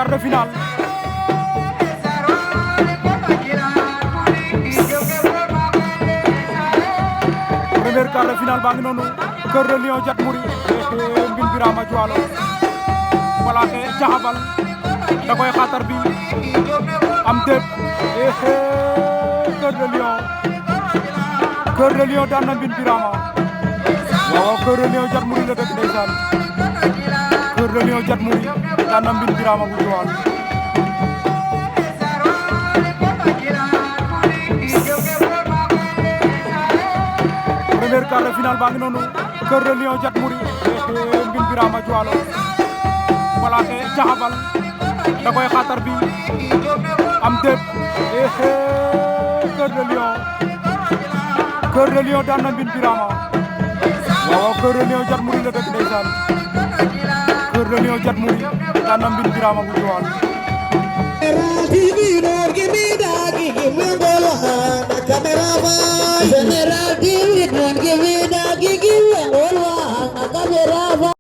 quart de finale premier quart de finale baa ngi noonu Cœur de Lion Diat Mouri Mbine Birama Diallo Balaké Caxabal da koy xatar bi am déet Cœur de Lion daan na Mbine Birama waaw Cœur de Lion Diat Mouri la dëkk ndeysaan Cœur de Lion Diat Mouri daan na Mbine Birama bu Joal premier quart de finale baa ngi noonu Cœur de Lion Diat Mouri Mbine Birama Diallo Balaké Caxabal da koy xatar bi am déet Cœur de Lion daan na Mbine Birama waaw Cœur de Lion Diat Mouri la dëkk ndeysaan Cœur de Lion Diat Mouri daan na Mbine Birama bu Joal General TV, don't give me that, give me all.